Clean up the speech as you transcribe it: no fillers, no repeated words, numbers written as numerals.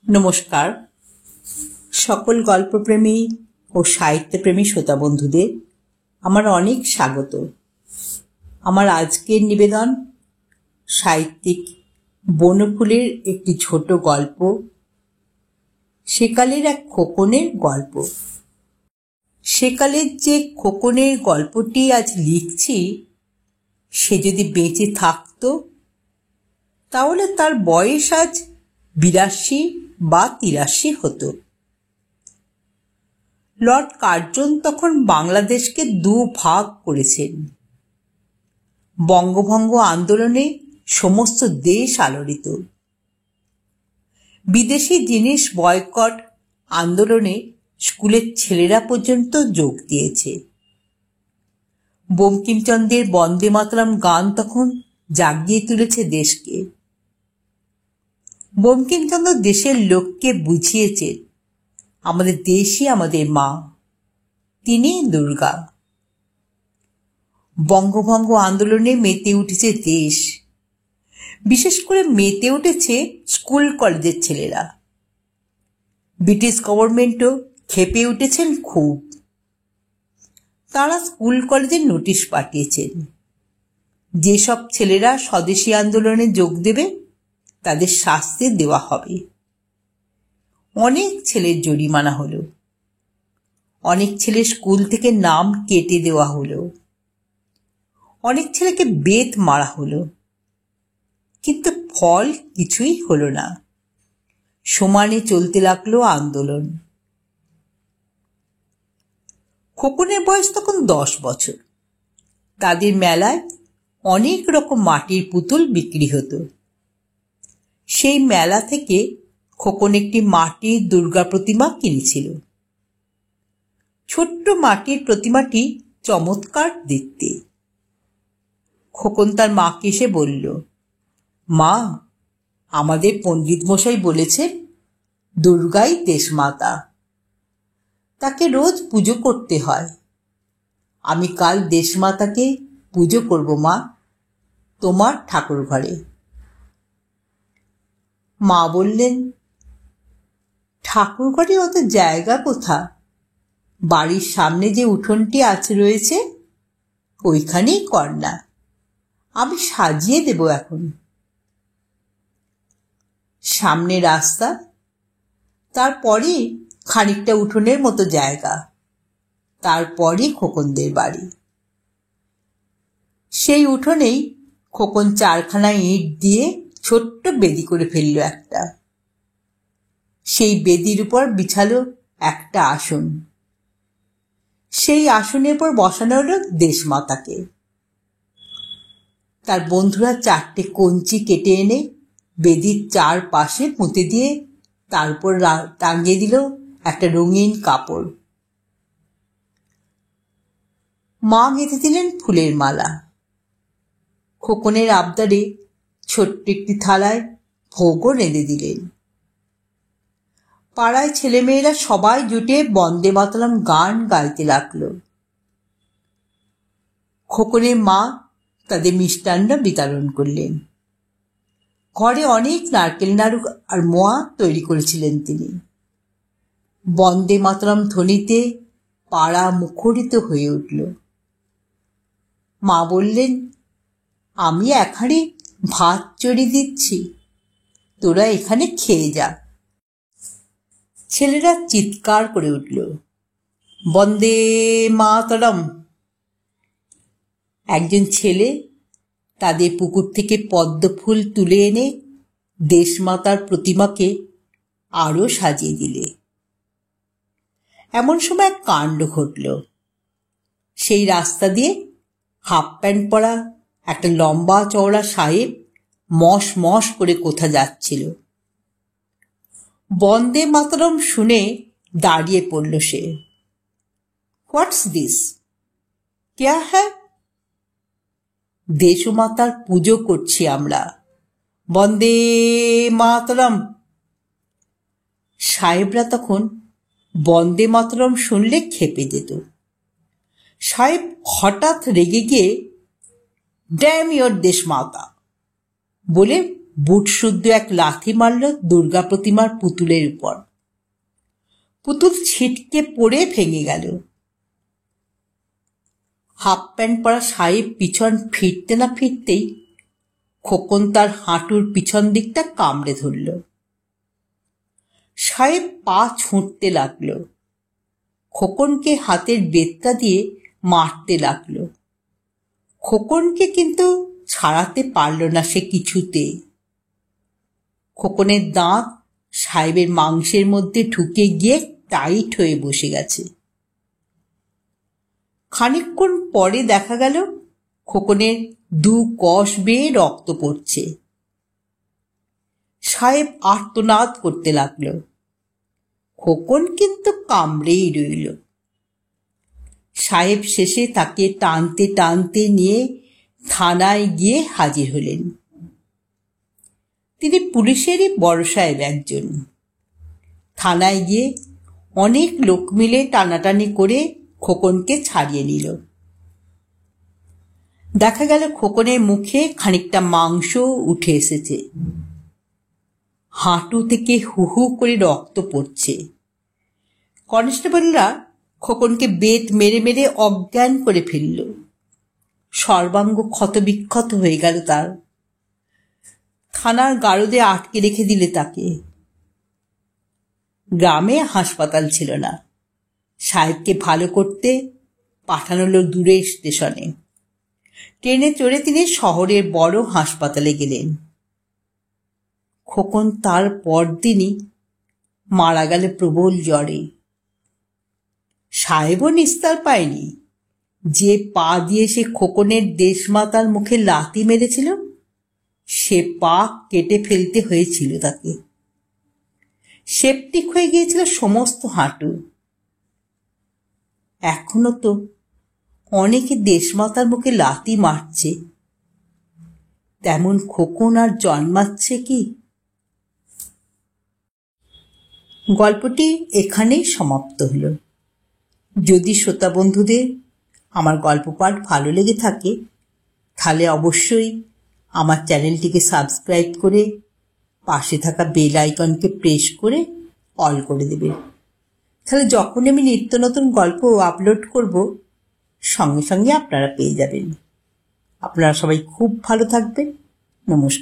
নমস্কার সকল গল্পপ্রেমী ও সাহিত্যপ্রেমী শ্রোতা বন্ধুদের আমার অনেক স্বাগত। আমার আজকের নিবেদন সাহিত্যিক বনফুলের একটি ছোট গল্প, সেকালের এক খোকনের গল্প। সেকালের যে খোকনের গল্পটি আজ লিখছি, সে যদি বেঁচে থাকত তাহলে তার বয়স আজ ৮২ বা ৮৩ হতো। লর্ড কার্জন তখন বাংলাদেশকে দুভাগ করেছেন। বঙ্গভঙ্গ আন্দোলনে সমস্ত দেশ আলোড়িত। বিদেশি জিনিস বয়কট আন্দোলনে স্কুলের ছেলেরা পর্যন্ত যোগ দিয়েছে। বঙ্কিমচন্দ্রের বন্দে মাতরম গান তখন জাগিয়ে তুলেছে দেশকে। বঙ্কিমচন্দ্র দেশের লোককে বুঝিয়েছেন আমাদের দেশই আমাদের মা, তিনি দুর্গা। বঙ্গভঙ্গ আন্দোলনে মেতে উঠেছে দেশ, বিশেষ করে মেতে উঠেছে স্কুল কলেজের ছেলেরা। ব্রিটিশ গভর্নমেন্টও ক্ষেপে উঠেছেন খুব। তারা স্কুল কলেজে নোটিশ পাঠিয়েছেন, যেসব ছেলেরা স্বদেশী আন্দোলনে যোগ দেবে তাদের শাস্তি দেওয়া হবে। অনেক ছেলের জরিমানা হলো, অনেক ছেলের স্কুল থেকে নাম কেটে দেওয়া হলো, অনেক ছেলেকে বেত মারা হলো, কিন্তু ফল কিছুই হলো না। সমানে চলতে লাগলো আন্দোলন। খোকনের বয়স তখন 10 বছর। তাদের মেলায় অনেক রকম মাটির পুতুল বিক্রি হতো। সেই মেলা থেকে খোকন একটি মাটির দুর্গা প্রতিমা কিনেছিল। ছোট্ট মাটির প্রতিমাটি চমৎকার দেখতে। খোকন তার মাকে এসে বলল, মা, আমাদের পণ্ডিত মশাই বলেছেন দুর্গাই দেশমাতা, তাকে রোজ পুজো করতে হয়। আমি কাল দেশমাতাকে পুজো করব মা, তোমার ঠাকুর ঘরে। মা বললেন, ঠাকুর ঘরে অত জায়গা কোথা? বাড়ির সামনে যে উঠোনটি আছে রয়েছে ওইখানেই কর না, আমি সাজিয়ে দেব এখন। সামনে রাস্তা, তারপরে খানিকটা উঠোনের মতো জায়গা, তারপরে খোকনদের বাড়ি। সেই উঠোনেই খোকন 4খানা ইট দিয়ে ছোট্ট বেদি করে ফেলল একটা। সেই বেদির উপর বিছালো একটা আসন। সেই আসনের উপর বসানো হলো দেশমাতাকে। তার বন্ধুরা 4টে কঞ্চি কেটে এনে বেদির চারপাশে পুঁতে দিয়ে তারপর টাঙিয়ে দিল একটা রঙিন কাপড়। মা গেঁথে দিলেন ফুলের মালা। খোকনের আবদারে ছোট্ট একটি থালায় ভোগও রেঁধে দিলেন। পাড়ায় ছেলেমেয়েরা সবাই জুটে বন্দে মাতরম গান গাইতে লাগল। খোকনের মা তাদের মিষ্টান্ন বিতরণ করলেন। ঘরে অনেক নারকেল নাড়ু আর মোয়া তৈরি করেছিলেন তিনি। বন্দে মাতরম ধ্বনিতে পাড়া মুখরিত হয়ে উঠল। মা বললেন, আমি এক হাঁড়ি ভাত চড়িয়ে দিচ্ছি, তোরা এখানে খেয়ে যা। ছেলেরা চিৎকার করে উঠল, বন্দে মাতরম। একজন ছেলে তাদের পুকুর থেকে পদ্ম ফুল তুলে এনে দেশমাতার প্রতিমাকে আরো সাজিয়ে দিলে। এমন সময় এক কাণ্ড ঘটল। সেই রাস্তা দিয়ে হাফ প্যান্ট পরা একটা লম্বা চওড়া সাহেব মশ মশ করে কোথা যাচ্ছিল। বন্দে মাতরম শুনে দাঁড়িয়ে পড়ল সে। What's this? ক্যা হ্যায়? দেশমাতার পুজো করছি আমরা, বন্দে মাতরম। সাহেবরা তখন বন্দে মাতরম শুনলে খেপে যেত। সাহেব হঠাৎ রেগে গিয়ে ড্যাম ইয়োর দেশমাতা বলে বুট শুদ্ধ এক লাথি মারল দুর্গা প্রতিমার পুতুলের উপর। পুতুল ছিটকে পড়ে ভেঙে গেল। হাফ প্যান্ট পরা সাহেব পিছন ফিরতে না ফিরতেই খোকন তার হাঁটুর পিছন দিকটা কামড়ে ধরল। সাহেব পা ছুঁড়তে লাগলো, খোকনকে হাতের বেতটা দিয়ে মারতে লাগলো। খোকনকে কিন্তু ছাড়াতে পারল না সে কিছুতে। খোকনের দাঁত সাহেবের মাংসের মধ্যে ঢুকে গিয়ে টাইট হয়ে বসে গেছে। খানিকক্ষণ পরে দেখা গেল খোকনের দু কষ বেয়ে রক্ত পড়ছে। সাহেব আর্তনাদ করতে লাগল। খোকন কিন্তু কামড়েই রইল। সাহেব শেষে তাকে টানতে টানতে নিয়ে থানায় গিয়ে হাজির হলেন। তিনি পুলিশেরই বড় সাহেব একজন। থানায় গিয়ে অনেক লোক মিলে টানাটানি করে খোকনকে ছাড়িয়ে নিল। দেখা গেল খোকনের মুখে খানিকটা মাংস উঠে এসেছে, হাঁটু থেকে হু হু করে রক্ত পড়ছে। কনস্টেবলরা খোকনকে বেত মেরে মেরে অজ্ঞান করে ফেলল। সর্বাঙ্গ ক্ষতবিক্ষত হয়ে গেল তার। থানার গারদে আটকে রেখে দিলে তাকে। গ্রামে হাসপাতাল ছিল না। সাহেবকে ভালো করতে পাঠানো হলো দূরের স্টেশনে। ট্রেনে চড়ে তিনি শহরের বড় হাসপাতালে গেলেন। খোকন তার পরদিনই মারা গেল প্রবল জ্বরে। সাহেবও নিস্তার পায়নি। যে পা দিয়ে সে খোকনের দেশমাতার মুখে লাথি মেরেছিল সে পা কেটে ফেলতে হয়েছিল তাকে। সেপটিক হয়ে গিয়েছিল সমস্ত হাঁটু। এখনো তো অনেকে দেশমাতার মুখে লাথি মারছে, তেমন খোকন আর জন্মাচ্ছে কি? গল্পটি এখানেই সমাপ্ত হলো। যদি শ্রোতা বন্ধুদের আমার গল্প পাঠ ভালো লেগে থাকে তাহলে অবশ্যই আমার চ্যানেলটিকে সাবস্ক্রাইব করে পাশে থাকা বেল আইকনকে প্রেস করে অল করে দেবে। তাহলে যখন আমি নিত্য নতুন গল্প আপলোড করব সঙ্গে সঙ্গে আপনারা পেয়ে যাবেন। আপনারা সবাই খুব ভালো থাকবেন। নমস্কার।